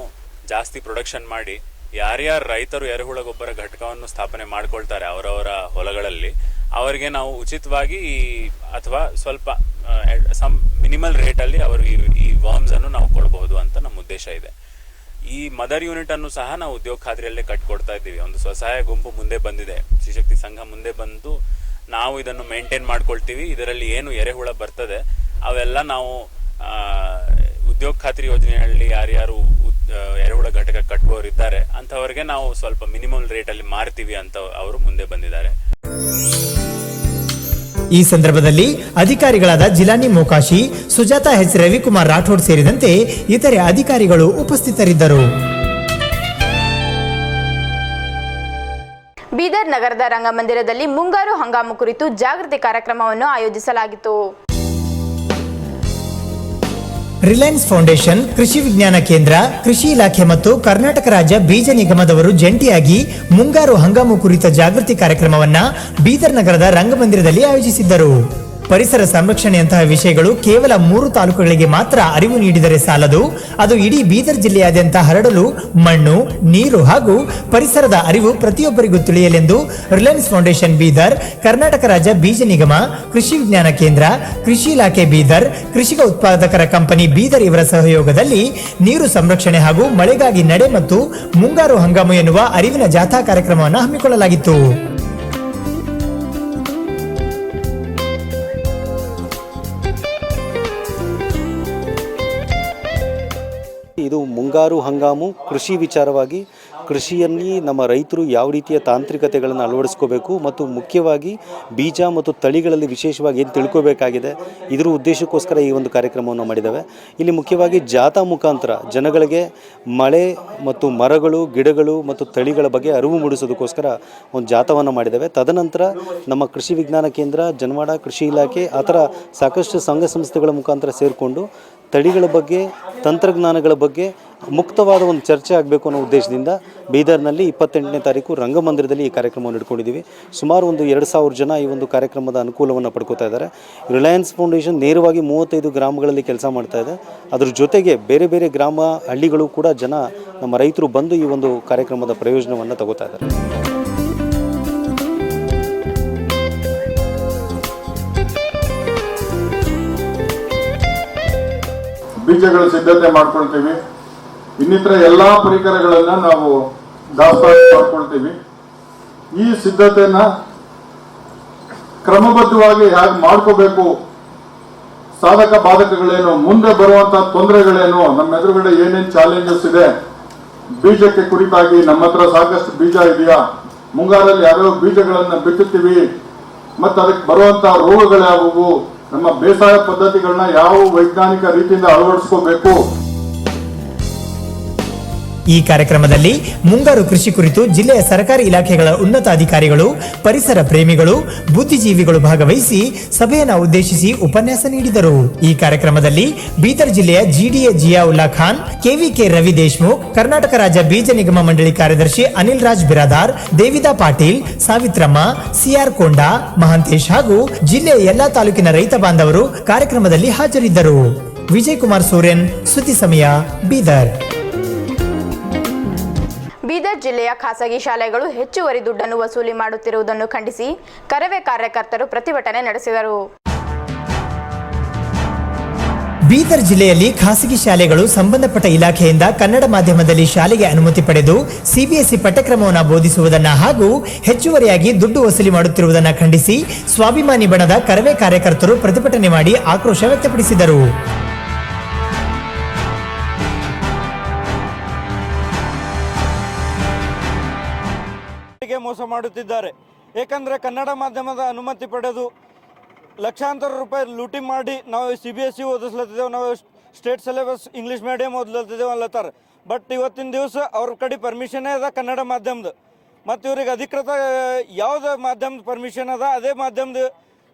S10: ಜಾಸ್ತಿ ಪ್ರೊಡಕ್ಷನ್ ಮಾಡಿ ಯಾರ್ಯಾರು ರೈತರು ಎರೆಹುಳ ಗೊಬ್ಬರ ಘಟಕವನ್ನು ಸ್ಥಾಪನೆ ಮಾಡ್ಕೊಳ್ತಾರೆ ಅವರವರ ಹೊಲಗಳಲ್ಲಿ, ಅವರಿಗೆ ನಾವು ಉಚಿತವಾಗಿ ಅಥವಾ ಸ್ವಲ್ಪ ಮಿನಿಮಲ್ ರೇಟಲ್ಲಿ ಅವರು ಈ ವರ್ಮ್ಸನ್ನು ನಾವು ಕೊಡಬಹುದು ಅಂತ ನಮ್ಮ ಉದ್ದೇಶ ಇದೆ. ಈ ಮದರ್ ಯೂನಿಟ್ ಅನ್ನು ಸಹ ನಾವು ಉದ್ಯೋಗ ಖಾತ್ರಿಯಲ್ಲೇ ಕಟ್ಕೊಡ್ತಾ ಇದ್ದೀವಿ. ಒಂದು ಸ್ವಸಹಾಯ ಗುಂಪು ಮುಂದೆ ಬಂದಿದೆ, ಶ್ರೀಶಕ್ತಿ ಸಂಘ ಮುಂದೆ ಬಂದು ನಾವು ಇದನ್ನು ಮೇಂಟೈನ್ ಮಾಡ್ಕೊಳ್ತೀವಿ. ಇದರಲ್ಲಿ ಏನು ಎರೆಹುಳ ಬರ್ತದೆ ಅವೆಲ್ಲ ನಾವು ಉದ್ಯೋಗ ಖಾತ್ರಿ ಯೋಜನೆಯಲ್ಲಿ ಯಾರ್ಯಾರು ಎರೆಹುಳ ಘಟಕ ಕಟ್ಟುವವರಿದ್ದಾರೆ ಅಂಥವ್ರಿಗೆ ನಾವು ಸ್ವಲ್ಪ ಮಿನಿಮಮ್ ರೇಟಲ್ಲಿ ಮಾರ್ತೀವಿ ಅಂತ ಅವರು ಮುಂದೆ ಬಂದಿದ್ದಾರೆ.
S1: ಈ ಸಂದರ್ಭದಲ್ಲಿ ಅಧಿಕಾರಿಗಳಾದ ಜಿಲಾನಿ ಮೋಕಾಶಿ, ಸುಜಾತಾ ಎಚ್ ರವಿಕುಮಾರ್ ರಾಠೋಡ್ ಸೇರಿದಂತೆ ಇತರೆ ಅಧಿಕಾರಿಗಳು ಉಪಸ್ಥಿತರಿದ್ದರು.
S3: ಬೀದರ್ ನಗರದ ರಂಗಮಂದಿರದಲ್ಲಿ ಮುಂಗಾರು ಹಂಗಾಮು ಕುರಿತು ಜಾಗೃತಿ ಕಾರ್ಯಕ್ರಮವನ್ನು ಆಯೋಜಿಸಲಾಗಿತ್ತು.
S1: ರಿಲಯನ್ಸ್ ಫೌಂಡೇಶನ್, ಕೃಷಿ ವಿಜ್ಞಾನ ಕೇಂದ್ರ, ಕೃಷಿ ಇಲಾಖೆ ಮತ್ತು ಕರ್ನಾಟಕ ರಾಜ್ಯ ಬೀಜ ನಿಗಮದವರು ಜಂಟಿಯಾಗಿ ಮುಂಗಾರು ಹಂಗಾಮು ಕುರಿತ ಜಾಗೃತಿ ಕಾರ್ಯಕ್ರಮವನ್ನ ಬೀದರ್ ನಗರದ ರಂಗಮಂದಿರದಲ್ಲಿ ಆಯೋಜಿಸಿದ್ದರು. ಪರಿಸರ ಸಂರಕ್ಷಣೆಯಂತಹ ವಿಷಯಗಳು ಕೇವಲ 3 ತಾಲೂಕುಗಳಿಗೆ ಮಾತ್ರ ಅರಿವು ನೀಡಿದರೆ ಸಾಲದು, ಅದು ಇಡೀ ಬೀದರ್ ಜಿಲ್ಲೆಯಾದ್ಯಂತ ಹರಡಲು ಮಣ್ಣು, ನೀರು ಹಾಗೂ ಪರಿಸರದ ಅರಿವು ಪ್ರತಿಯೊಬ್ಬರಿಗೂ ತಿಳಿಯಲೆಂದು ರಿಲಯನ್ಸ್ ಫೌಂಡೇಶನ್ ಬೀದರ್, ಕರ್ನಾಟಕ ರಾಜ್ಯ ಬೀಜ ನಿಗಮ, ಕೃಷಿ ವಿಜ್ಞಾನ ಕೇಂದ್ರ, ಕೃಷಿ ಇಲಾಖೆ ಬೀದರ್, ಕೃಷಿಕ ಉತ್ಪಾದಕರ ಕಂಪನಿ ಬೀದರ್ ಇವರ ಸಹಯೋಗದಲ್ಲಿ ನೀರು ಸಂರಕ್ಷಣೆ ಹಾಗೂ ಮಳೆಗಾಗಿ ನಡೆ ಮತ್ತು ಮುಂಗಾರು ಹಂಗಾಮು ಎನ್ನುವ ಅರಿವಿನ ಜಾಥಾ ಕಾರ್ಯಕ್ರಮವನ್ನು ಹಮ್ಮಿಕೊಳ್ಳಲಾಗಿತ್ತು.
S11: ಇದು ಮುಂಗಾರು ಹಂಗಾಮು ಕೃಷಿ ವಿಚಾರವಾಗಿ ಕೃಷಿಯಲ್ಲಿ ನಮ್ಮ ರೈತರು ಯಾವ ರೀತಿಯ ತಾಂತ್ರಿಕತೆಗಳನ್ನು ಅಳವಡಿಸ್ಕೋಬೇಕು ಮತ್ತು ಮುಖ್ಯವಾಗಿ ಬೀಜ ಮತ್ತು ತಳಿಗಳಲ್ಲಿ ವಿಶೇಷವಾಗಿ ಏನು ತಿಳ್ಕೋಬೇಕಾಗಿದೆ, ಇದರ ಉದ್ದೇಶಕ್ಕೋಸ್ಕರ ಈ ಒಂದು ಕಾರ್ಯಕ್ರಮವನ್ನು ಮಾಡಿದ್ದೇವೆ. ಇಲ್ಲಿ ಮುಖ್ಯವಾಗಿ ಜಾಥಾ ಮುಖಾಂತರ ಜನಗಳಿಗೆ ಮಳೆ ಮತ್ತು ಮರಗಳು, ಗಿಡಗಳು ಮತ್ತು ತಳಿಗಳ ಬಗ್ಗೆ ಅರಿವು ಮೂಡಿಸೋದಕ್ಕೋಸ್ಕರ ಒಂದು ಜಾಥಾವನ್ನು ಮಾಡಿದ್ದೇವೆ. ತದನಂತರ ನಮ್ಮ ಕೃಷಿ ವಿಜ್ಞಾನ ಕೇಂದ್ರ, ಜನವಾಡ, ಕೃಷಿ ಇಲಾಖೆ ಆ ಥರ ಸಾಕಷ್ಟು ಸಂಘ ಸಂಸ್ಥೆಗಳ ಮುಖಾಂತರ ಸೇರಿಕೊಂಡು ತಳಿಗಳ ಬಗ್ಗೆ, ತಂತ್ರಜ್ಞಾನಗಳ ಬಗ್ಗೆ ಮುಕ್ತವಾದ ಒಂದು ಚರ್ಚೆ ಆಗಬೇಕು ಅನ್ನೋ ಉದ್ದೇಶದಿಂದ ಬೀದರ್ನಲ್ಲಿ 28ನೇ ತಾರೀಕು ರಂಗಮಂದಿರದಲ್ಲಿ ಈ ಕಾರ್ಯಕ್ರಮವನ್ನು ಇಟ್ಕೊಂಡಿದ್ದೀವಿ. ಸುಮಾರು ಒಂದು 2000 ಜನ ಈ ಒಂದು ಕಾರ್ಯಕ್ರಮದ ಅನುಕೂಲವನ್ನು ಪಡ್ಕೋತಾ ಇದ್ದಾರೆ. ರಿಲಯನ್ಸ್ ಫೌಂಡೇಶನ್ ನೇರವಾಗಿ 35 ಗ್ರಾಮಗಳಲ್ಲಿ ಕೆಲಸ ಮಾಡ್ತಾ ಇದೆ. ಅದ್ರ ಜೊತೆಗೆ ಬೇರೆ ಬೇರೆ ಗ್ರಾಮ, ಹಳ್ಳಿಗಳು ಕೂಡ ಜನ ನಮ್ಮ ರೈತರು ಬಂದು ಈ ಒಂದು ಕಾರ್ಯಕ್ರಮದ ಪ್ರಯೋಜನವನ್ನು ತಗೋತಾ ಇದ್ದಾರೆ.
S12: ಬೀಜಗಳ ಸಿದ್ಧತೆ ಮಾಡ್ಕೊಳ್ತೀವಿ. ಇನ್ನಿತರ ಎಲ್ಲ ಪರಿಕರಗಳನ್ನ ನಾವು ದಾಸ್ತಾನು ಮಾಡ್ಕೊಳ್ತೀವಿ. ಈ ಸಿದ್ಧತೆಯನ್ನ ಕ್ರಮಬದ್ಧವಾಗಿ ಹೇಗೆ ಮಾಡ್ಕೋಬೇಕು, ಸಾಧಕ ಬಾಧಕಗಳೇನು, ಮುಂದೆ ಬರುವಂತ ತೊಂದರೆಗಳೇನು, ನಮ್ಮ ಎದುರುಗಡೆ ಏನೇನು ಚಾಲೆಂಜಸ್ ಇದೆ, ಬೀಜಕ್ಕೆ ಕುರಿತಾಗಿ ನಮ್ಮ ಹತ್ರ ಸಾಕಷ್ಟು ಬೀಜ ಇದೆಯಾ, ಮುಂಗಾರಲ್ಲಿ ಯಾವ್ಯಾವ ಬೀಜಗಳನ್ನ ಬಿತ್ತುತ್ತೀವಿ, ಮತ್ತು ಅದಕ್ಕೆ ಬರುವಂತ ರೋಗಗಳ್ಯಾವುವು, ನಮ್ಮ ಬೇಸಾಯ ಪದ್ಧತಿಗಳನ್ನ ಯಾವ ವೈಜ್ಞಾನಿಕ ರೀತಿಯಿಂದ ಅಳವಡಿಸ್ಕೋಬೇಕು.
S1: ಈ ಕಾರ್ಯಕ್ರಮದಲ್ಲಿ ಮುಂಗಾರು ಕೃಷಿ ಕುರಿತು ಜಿಲ್ಲೆಯ ಸರ್ಕಾರಿ ಇಲಾಖೆಗಳ ಉನ್ನತ ಅಧಿಕಾರಿಗಳು, ಪರಿಸರ ಪ್ರೇಮಿಗಳು, ಬುದ್ಧಿಜೀವಿಗಳು ಭಾಗವಹಿಸಿ ಸಭೆಯನ್ನು ಉದ್ದೇಶಿಸಿ ಉಪನ್ಯಾಸ ನೀಡಿದರು. ಈ ಕಾರ್ಯಕ್ರಮದಲ್ಲಿ ಬೀದರ್ ಜಿಲ್ಲೆಯ ಜಿಡಿಎ ಜಿಯಾವುಲ್ಲಾ ಖಾನ್, ಕೆವಿಕೆ ರವಿ ದೇಶ್ಮುಖ್, ಕರ್ನಾಟಕ ರಾಜ್ಯ ಬೀಜ ನಿಗಮ ಮಂಡಳಿ ಕಾರ್ಯದರ್ಶಿ ಅನಿಲ್ ರಾಜ್ ಬಿರಾದಾರ್, ದೇವಿದಾ ಪಾಟೀಲ್, ಸಾವಿತ್ರಮ್ಮ, ಸಿಆರ್ ಕೊಂಡಾ, ಮಹಾಂತೇಶ್ ಹಾಗೂ ಜಿಲ್ಲೆಯ ಎಲ್ಲಾ ತಾಲೂಕಿನ ರೈತ ಬಾಂಧವರು ಕಾರ್ಯಕ್ರಮದಲ್ಲಿ ಹಾಜರಿದ್ದರು. ವಿಜಯ್ ಕುಮಾರ್ ಸೂರ್ಯನ್, ಸುದ್ದಿ ಸಮಯ, ಬೀದರ್.
S3: ಬೀದರ್ ಜಿಲ್ಲೆಯ ಖಾಸಗಿ ಶಾಲೆಗಳು ಹೆಚ್ಚುವರಿ ದುಡ್ಡನ್ನು ವಸೂಲಿ ಮಾಡುತ್ತಿರುವುದನ್ನು ಖಂಡಿಸಿ ಕರವೇ ಕಾರ್ಯಕರ್ತರು ಪ್ರತಿಭಟನೆ ನಡೆಸಿದರು.
S1: ಬೀದರ್ ಜಿಲ್ಲೆಯಲ್ಲಿ ಖಾಸಗಿ ಶಾಲೆಗಳು ಸಂಬಂಧಪಟ್ಟ ಇಲಾಖೆಯಿಂದ ಕನ್ನಡ ಮಾಧ್ಯಮದಲ್ಲಿ ಶಾಲೆಗೆ ಅನುಮತಿ ಪಡೆದು ಸಿಬಿಎಸ್ಇ ಪಠ್ಯಕ್ರಮವನ್ನು ಬೋಧಿಸುವುದನ್ನು ಹಾಗೂ ಹೆಚ್ಚುವರಿಯಾಗಿ ದುಡ್ಡು ವಸೂಲಿ ಮಾಡುತ್ತಿರುವುದನ್ನು ಖಂಡಿಸಿ ಸ್ವಾಭಿಮಾನಿ ಬಣದ ಕರವೇ ಕಾರ್ಯಕರ್ತರು ಪ್ರತಿಭಟನೆ ಮಾಡಿ ಆಕ್ರೋಶ ವ್ಯಕ್ತಪಡಿಸಿದರು.
S13: ಮೋಸ ಮಾಡುತ್ತಿದ್ದಾರೆ. ಏಕೆಂದರೆ ಕನ್ನಡ ಮಾಧ್ಯಮದ ಅನುಮತಿ ಪಡೆದು ಲಕ್ಷಾಂತರ ರೂಪಾಯಿ ಲೂಟಿ ಮಾಡಿ ನಾವು CBSE ಓದಿಸ್ಲತ್ತಿದ್ದೇವೆ, ನಾವು ಸ್ಟೇಟ್ ಸಿಲೆಬಸ್ ಇಂಗ್ಲೀಷ್ ಮೀಡಿಯಮ್ ಓದ್ಲತ್ತಿದ್ದೇವೆ ಅನ್ಲತ್ತಾರೆ. ಬಟ್ ಇವತ್ತಿನ ದಿವಸ ಅವ್ರ ಕಡೆ ಪರ್ಮಿಷನ್ನೇ ಅದ ಕನ್ನಡ ಮಾಧ್ಯಮದ, ಮತ್ತು ಇವ್ರಿಗೆ ಅಧಿಕೃತ ಯಾವುದೇ ಮಾಧ್ಯಮದ ಪರ್ಮಿಷನ್ ಅದ ಅದೇ ಮಾಧ್ಯಮದ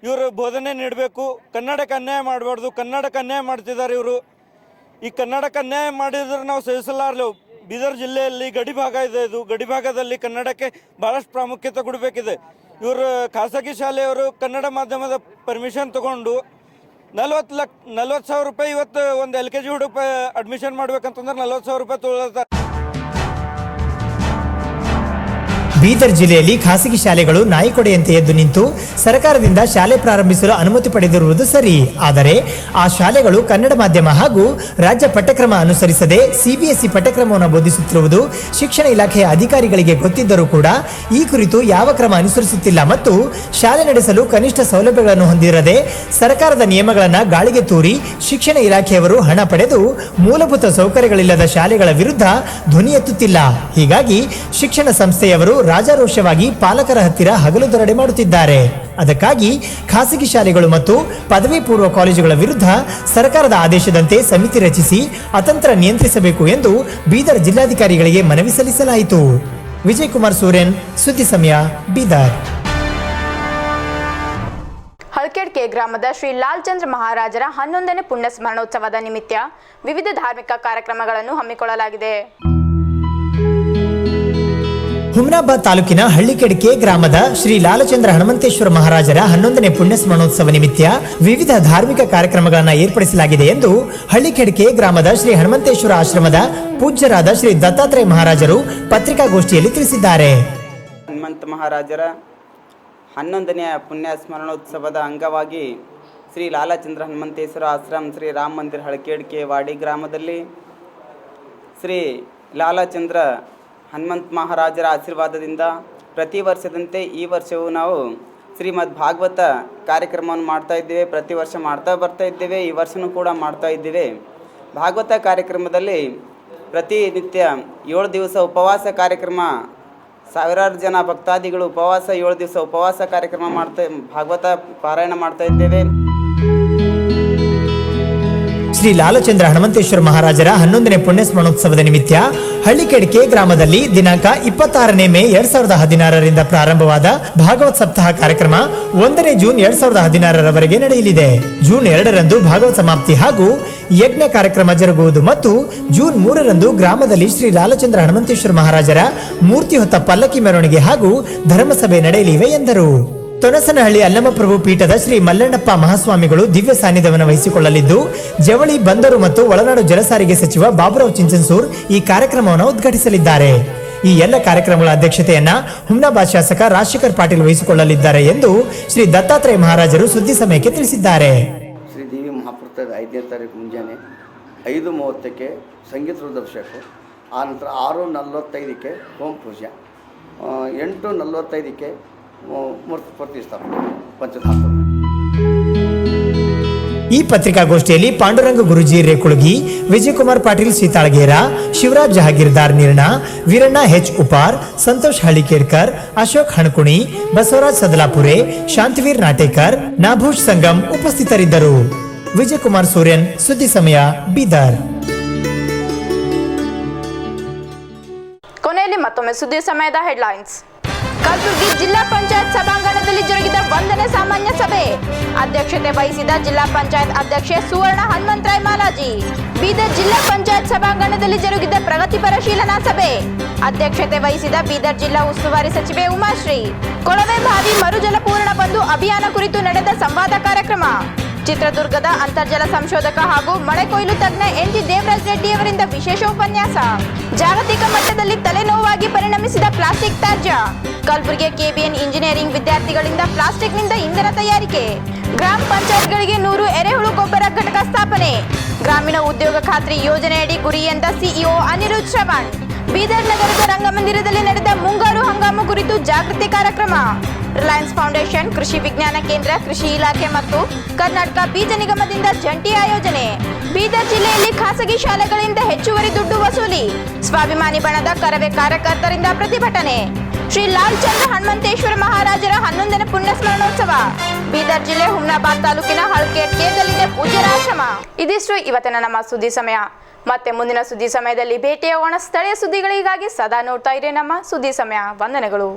S13: ಇವರು ಬೋಧನೆ ನೀಡಬೇಕು. ಕನ್ನಡಕ್ಕೆ ಅನ್ಯಾಯ ಮಾಡಬಾರ್ದು. ಕನ್ನಡಕ್ಕೆ ಅನ್ಯಾಯ ಮಾಡ್ತಿದ್ದಾರೆ ಇವರು. ಈ ಕನ್ನಡಕ್ಕೆ ಅನ್ಯಾಯ ಮಾಡಿದ್ರೆ ನಾವು ಸಹಿಸಲಾರಲೇವು. ಬೀದರ್ ಜಿಲ್ಲೆಯಲ್ಲಿ ಗಡಿ ಭಾಗ ಇದೆ. ಇದು ಗಡಿ ಭಾಗದಲ್ಲಿ ಕನ್ನಡಕ್ಕೆ ಭಾಳಷ್ಟು ಪ್ರಾಮುಖ್ಯತೆ ಕೊಡಬೇಕಿದೆ. ಇವರು ಖಾಸಗಿ ಶಾಲೆಯವರು ಕನ್ನಡ ಮಾಧ್ಯಮದ ಪರ್ಮಿಷನ್ ತಗೊಂಡು 40,000 ರೂಪಾಯಿ ಇವತ್ತು ಒಂದು LKG ಹುಡುಗ ಅಡ್ಮಿಷನ್ ಮಾಡ್ಬೇಕಂತಂದ್ರೆ 40,000 ರೂಪಾಯಿ ತೊಗೊಳ್ತಾರೆ.
S1: ಬೀದರ್ ಜಿಲ್ಲೆಯಲ್ಲಿ ಖಾಸಗಿ ಶಾಲೆಗಳು ನಾಯಿಕೊಡೆಯಂತೆ ಎದ್ದು ನಿಂತು ಸರ್ಕಾರದಿಂದ ಶಾಲೆ ಪ್ರಾರಂಭಿಸಲು ಅನುಮತಿ ಪಡೆದಿರುವುದು ಸರಿ. ಆದರೆ ಆ ಶಾಲೆಗಳು ಕನ್ನಡ ಮಾಧ್ಯಮ ಹಾಗೂ ರಾಜ್ಯ ಪಠ್ಯಕ್ರಮ ಅನುಸರಿಸದೆ CBSE ಪಠ್ಯಕ್ರಮವನ್ನು ಬೋಧಿಸುತ್ತಿರುವುದು ಶಿಕ್ಷಣ ಇಲಾಖೆಯ ಅಧಿಕಾರಿಗಳಿಗೆ ಗೊತ್ತಿದ್ದರೂ ಕೂಡ ಈ ಕುರಿತು ಯಾವ ಕ್ರಮ ಅನುಸರಿಸುತ್ತಿಲ್ಲ ಮತ್ತು ಶಾಲೆ ನಡೆಸಲು ಕನಿಷ್ಠ ಸೌಲಭ್ಯಗಳನ್ನು ಹೊಂದಿರದೆ ಸರ್ಕಾರದ ನಿಯಮಗಳನ್ನು ಗಾಳಿಗೆ ತೂರಿ ಶಿಕ್ಷಣ ಇಲಾಖೆಯವರು ಹಣ ಪಡೆದು ಮೂಲಭೂತ ಸೌಕರ್ಯಗಳಿಲ್ಲದ ಶಾಲೆಗಳ ವಿರುದ್ಧ ಧ್ವನಿ ಎತ್ತುತ್ತಿಲ್ಲ. ಹೀಗಾಗಿ ಶಿಕ್ಷಣ ಸಂಸ್ಥೆಯವರು ರಾಜಾರೋಷವಾಗಿ ಪಾಲಕರ ಹತ್ತಿರ ಹಗಲು ದರೋಡೆ ಮಾಡುತ್ತಿದ್ದಾರೆ. ಅದಕ್ಕಾಗಿ ಖಾಸಗಿ ಶಾಲೆಗಳು ಮತ್ತು ಪದವಿ ಪೂರ್ವ ಕಾಲೇಜುಗಳ ವಿರುದ್ಧ ಸರ್ಕಾರದ ಆದೇಶದಂತೆ ಸಮಿತಿ ರಚಿಸಿ ಅತಂತ್ರ ನಿಯಂತ್ರಿಸಬೇಕು ಎಂದು ಬೀದರ್ ಜಿಲ್ಲಾಧಿಕಾರಿಗಳಿಗೆ ಮನವಿ ಸಲ್ಲಿಸಲಾಯಿತು. ವಿಜಯ್ ಕುಮಾರ್ ಸೂರ್ಯನ್, ಸುದ್ದಿ ಸಮಯ, ಬೀದರ್.
S3: ಹಳ್ಕೆಡ್ಕೆ ಗ್ರಾಮದ ಶ್ರೀ ಲಾಲ್ಚಂದ್ರ ಮಹಾರಾಜರ 11ನೇ ಪುಣ್ಯ ಸ್ಮರಣೋತ್ಸವದ ನಿಮಿತ್ತ ವಿವಿಧ ಧಾರ್ಮಿಕ ಕಾರ್ಯಕ್ರಮಗಳನ್ನು ಹಮ್ಮಿಕೊಳ್ಳಲಾಗಿದೆ.
S1: ಹುಮ್ನಾಬಾದ್ ತಾಲೂಕಿನ ಹಳ್ಳಿಕೆಡ್ಕೆ ಗ್ರಾಮದ ಶ್ರೀ ಲಾಲಚಂದ್ರ ಹನುಮಂತೇಶ್ವರ ಮಹಾರಾಜರ 11ನೇ ಪುಣ್ಯ ಸ್ಮರಣೋತ್ಸವ ನಿಮಿತ್ತ ವಿವಿಧ ಧಾರ್ಮಿಕ ಕಾರ್ಯಕ್ರಮಗಳನ್ನು ಏರ್ಪಡಿಸಲಾಗಿದೆ ಎಂದು ಹಳ್ಳಿಕೆಡ್ಕೆ ಗ್ರಾಮದ ಶ್ರೀ ಹನುಮಂತೇಶ್ವರ ಆಶ್ರಮದ ಪೂಜ್ಯರಾದ ಶ್ರೀ ದತ್ತಾತ್ರೇಯ ಮಹಾರಾಜರು ಪತ್ರಿಕಾಗೋಷ್ಠಿಯಲ್ಲಿ ತಿಳಿಸಿದ್ದಾರೆ.
S14: ಹನುಮಂತ ಮಹಾರಾಜರ 11ನೇ ಪುಣ್ಯ ಸ್ಮರಣೋತ್ಸವದ ಅಂಗವಾಗಿ ಶ್ರೀ ಲಾಲಚಂದ್ರ ಹನುಮಂತೇಶ್ವರ ಆಶ್ರಮ ಶ್ರೀ ರಾಮ ಮಂದಿರ ಹಳ್ಳಿಕೆಡ್ಕೆ ವಾಡಿ ಗ್ರಾಮದಲ್ಲಿ ಶ್ರೀ ಲಾಲಚಂದ್ರ ಹನುಮಂತ ಮಹಾರಾಜರ ಆಶೀರ್ವಾದದಿಂದ ಪ್ರತಿ ವರ್ಷದಂತೆ ಈ ವರ್ಷವೂ ನಾವು ಶ್ರೀಮದ್ ಭಾಗವತ ಕಾರ್ಯಕ್ರಮವನ್ನು ಮಾಡ್ತಾ ಇದ್ದೇವೆ. ಪ್ರತಿ ವರ್ಷ ಮಾಡ್ತಾ ಬರ್ತಾ ಇದ್ದೇವೆ. ಈ ವರ್ಷವೂ ಕೂಡ ಮಾಡ್ತಾ ಇದ್ದೇವೆ. ಭಾಗವತ ಕಾರ್ಯಕ್ರಮದಲ್ಲಿ ಪ್ರತಿನಿತ್ಯ 7 ದಿವಸ ಉಪವಾಸ ಕಾರ್ಯಕ್ರಮ, ಸಾವಿರಾರು ಜನ ಭಕ್ತಾದಿಗಳು ಉಪವಾಸ 7 ದಿವಸ ಉಪವಾಸ ಕಾರ್ಯಕ್ರಮ ಭಾಗವತ ಪಾರಾಯಣ ಮಾಡ್ತಾ ಇದ್ದೇವೆ.
S1: ಶ್ರೀ ಲಾಲಚಂದ್ರ ಹನುಮಂತೇಶ್ವರ ಮಹಾರಾಜರ 11ನೇ ಪುಣ್ಯ ಸ್ಮರಣೋತ್ಸವದ ನಿಮಿತ್ತ ಹಳ್ಳಿಕೆಡ್ಕೆ ಗ್ರಾಮದಲ್ಲಿ ದಿನಾಂಕ 26 ಮೇ 2016ರಿಂದ ಪ್ರಾರಂಭವಾದ ಭಾಗವತ್ ಸಪ್ತಾಹ ಕಾರ್ಯಕ್ರಮ 1 ಜೂನ್ 2016ರವರೆಗೆ ನಡೆಯಲಿದೆ. ಜೂನ್ 2ರಂದು ಭಾಗವತ್ ಸಮಾಪ್ತಿ ಹಾಗೂ ಯಜ್ಞ ಕಾರ್ಯಕ್ರಮ ಜರುಗುವುದು ಮತ್ತು ಜೂನ್ 3ರಂದು ಗ್ರಾಮದಲ್ಲಿ ಶ್ರೀ ಲಾಲಚಂದ್ರ ಹನುಮಂತೇಶ್ವರ ಮಹಾರಾಜರ ಮೂರ್ತಿ ಹೊತ್ತ ಪಲ್ಲಕ್ಕಿ ಮೆರವಣಿಗೆ ಹಾಗೂ ಧರ್ಮಸಭೆ ನಡೆಯಲಿವೆ ಎಂದರು. ತೊನಸನಹಳ್ಳಿ ಅಲ್ಲಮಪ್ರಭು ಪೀಠದ ಶ್ರೀ ಮಲ್ಲಣ್ಣಪ್ಪ ಮಹಾಸ್ವಾಮಿಗಳು ದಿವ್ಯ ಸಾನ್ನಿಧ್ಯವನ್ನು ವಹಿಸಿಕೊಳ್ಳಲಿದ್ದು, ಜವಳಿ, ಬಂದರು ಮತ್ತು ಒಳನಾಡು ಜಲಸಾರಿಗೆ ಸಚಿವ ಬಾಬುರಾವ್ ಚಿಂಚನ್ಸೂರ್ ಈ ಕಾರ್ಯಕ್ರಮವನ್ನು ಉದ್ಘಾಟಿಸಲಿದ್ದಾರೆ. ಈ ಎಲ್ಲ ಕಾರ್ಯಕ್ರಮಗಳ ಅಧ್ಯಕ್ಷತೆಯನ್ನ ಹುಮ್ನಾಬಾದ್ ಶಾಸಕ ರಾಜಶೇಖರ್ ಪಾಟೀಲ್ ವಹಿಸಿಕೊಳ್ಳಲಿದ್ದಾರೆ ಎಂದು ಶ್ರೀ ದತ್ತಾತ್ರೇಯ ಮಹಾರಾಜರು ಸುದ್ದಿ ಸಮಯಕ್ಕೆ ತಿಳಿಸಿದ್ದಾರೆ.
S15: ಶ್ರೀ ದೇವಿ ಮಹಾಪುರ್ತದ 5ನೇ ತಾರೀಕು ಮುಂಜಾನೆ 5:30ಕ್ಕೆ ಸಂಗೀತ ರುದ್ರಾಭಿಷೇಕ, ಆನಂತರ 6:45ಕ್ಕೆ ಹೋಮ ಪೂಜೆ, 8:45ಕ್ಕೆ ಮೂರ್ತಿ ಪ್ರತಿಷ್ಠಾಪನೆ ಪಂಚಧಾಮ.
S1: ಈ ಪತ್ರಿಕಾಗೋಷ್ಠಿಯಲ್ಲಿ ಪಾಂಡುರಂಗ ಗುರುಜಿ ರೇಕುಳಗಿ, ವಿಜಯಕುಮಾರ್ ಪಾಟೀಲ್ ಸೀತಾಳಗೇರ, ಶಿವರಾಜ್ ಜಹಾಗೀರ್ದಾರ್ ನಿರ್ಣಾ, ವೀರಣ್ಣ H ಉಪಾರ್, ಸಂತೋಷ್ ಹಳ್ಳಿಕೇಡ್ಕರ್, ಅಶೋಕ್ ಹಣಕುಣಿ, ಬಸವರಾಜ್ ಸದಲಾಪುರೆ, ಶಾಂತಿವೀರ್ ನಾಟೇಕರ್, ನಾಭೂಷ್ ಸಂಗಮ್ ಉಪಸ್ಥಿತರಿದ್ದರು. ವಿಜಯಕುಮಾರ್ ಸೂರ್ಯನ್, ಸುದ್ದಿ ಸಮಯ, ಬೀದರ್.
S3: ಮತ್ತೊಮ್ಮೆ ಸುದ್ದಿ ಸಮಯದ ಹೆಡ್ಲೈನ್ಸ್. ಕಲಬುರಗಿ ಜಿಲ್ಲಾ ಪಂಚಾಯತ್ ಸಭಾಂಗಣದಲ್ಲಿ ಜರುಗಿದ 1ನೇ ಸಾಮಾನ್ಯ ಸಭೆ. ಅಧ್ಯಕ್ಷತೆ ವಹಿಸಿದ ಜಿಲ್ಲಾ ಪಂಚಾಯತ್ ಅಧ್ಯಕ್ಷೆ ಸುವರ್ಣ ಹನುಮಂತರಾಯ್ ಮಾಲಾಜಿ. ಬೀದರ್ ಜಿಲ್ಲಾ ಪಂಚಾಯತ್ ಸಭಾಂಗಣದಲ್ಲಿ ಜರುಗಿದ ಪ್ರಗತಿ ಪರಿಶೀಲನಾ ಸಭೆ. ಅಧ್ಯಕ್ಷತೆ ವಹಿಸಿದ ಬೀದರ್ ಜಿಲ್ಲಾ ಉಸ್ತುವಾರಿ ಸಚಿವೆ ಉಮಾಶ್ರೀ. ಕೊಳವೆ ಬಾವಿ ಮರುಜಲಪೂರ್ಣ ಬಂದು ಅಭಿಯಾನ ಕುರಿತು ನಡೆದ ಸಂವಾದ ಕಾರ್ಯಕ್ರಮ. ಚಿತ್ರದುರ್ಗದ ಅಂತರ್ಜಲ ಸಂಶೋಧಕ ಹಾಗೂ ಮಳೆ ಕೊಯ್ಲು ತಜ್ಞ ಎನ್.ಜಿ. ದೇವರಾಜ್ ರೆಡ್ಡಿ ಅವರಿಂದ ವಿಶೇಷ ಉಪನ್ಯಾಸ. ಜಾಗತಿಕ ಮಟ್ಟದಲ್ಲಿ ತಲೆನೋವಾಗಿ ಪರಿಣಮಿಸಿದ ಪ್ಲಾಸ್ಟಿಕ್ ತ್ಯಾಜ್ಯ. ಕಲಬುರಗಿ ಕೆಬಿಎನ್ ಇಂಜಿನಿಯರಿಂಗ್ ವಿದ್ಯಾರ್ಥಿಗಳಿಂದ ಪ್ಲಾಸ್ಟಿಕ್ನಿಂದ ಇಂಧನ ತಯಾರಿಕೆ. ಗ್ರಾಮ ಪಂಚಾಯತ್ಗಳಿಗೆ 100 ಎರೆಹುಳು ಗೊಬ್ಬರ ಘಟಕ ಸ್ಥಾಪನೆ. ಗ್ರಾಮೀಣ ಉದ್ಯೋಗ ಖಾತ್ರಿ ಯೋಜನೆಯಡಿ ಗುರಿ ಎಂದ ಸಿಇಒ ಅನಿರುದ್ಧ್ ಶ್ರವಣ್. ಬೀದರ್ ನಗರದ ರಂಗಮಂದಿರದಲ್ಲಿ ನಡೆದ ಮುಂಗಾರು ಹಂಗಾಮು ಕುರಿತು ಜಾಗೃತಿ ಕಾರ್ಯಕ್ರಮ. ರಿಲಯನ್ಸ್ ಫೌಂಡೇಶನ್, ಕೃಷಿ ವಿಜ್ಞಾನ ಕೇಂದ್ರ, ಕೃಷಿ ಇಲಾಖೆ ಮತ್ತು ಕರ್ನಾಟಕ ಬೀಜ ನಿಗಮದಿಂದ ಜಂಟಿ ಆಯೋಜನೆ. ಬೀದರ್ ಜಿಲ್ಲೆಯಲ್ಲಿ ಖಾಸಗಿ ಶಾಲೆಗಳಿಂದ ಹೆಚ್ಚುವರಿ ದುಡ್ಡು ವಸೂಲಿ. ಸ್ವಾಭಿಮಾನಿ ಬಣದ ಕರವೇ ಕಾರ್ಯಕರ್ತರಿಂದ ಪ್ರತಿಭಟನೆ. ಶ್ರೀ ಲಾಲ್ಚಂದ್ರ ಹನುಮಂತೇಶ್ವರ ಮಹಾರಾಜರ 11ನೇ ಪುಣ್ಯಸ್ಮರಣೋತ್ಸವ. ಬೀದರ್ ಜಿಲ್ಲೆ ಹುಮ್ನಾಬಾದ್ ತಾಲೂಕಿನ ಹಳಕೇಟ್ಗೆದಲ್ಲಿದೆ ಪೂಜ್ಯರಾಶ್ರಮ. ಇದಿಷ್ಟು ಇವತ್ತಿನ ನಮ್ಮ ಸುದ್ದಿ ಸಮಯ. ಮತ್ತೆ ಮುಂದಿನ ಸುದ್ದಿ ಸಮಯದಲ್ಲಿ ಭೇಟಿಯಾಗೋಣ. ಸ್ಥಳೀಯ ಸುದ್ದಿಗಳಿಗಾಗಿ ಸದಾ ನೋಡ್ತಾ ಇರಿ ನಮ್ಮ ಸುದ್ದಿ ಸಮಯ. ವಂದನೆಗಳು.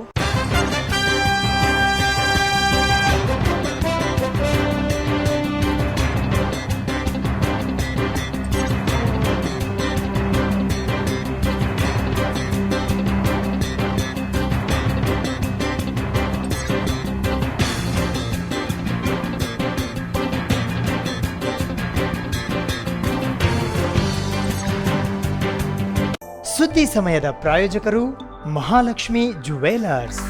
S1: ಸುದ್ದಿ ಸಮಯದ ಪ್ರಾಯೋಜಕರು Mahalakshmi jewellers.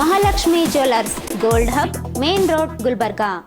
S2: Mahalakshmi jewellers, gold hub, main road, Gulbarga.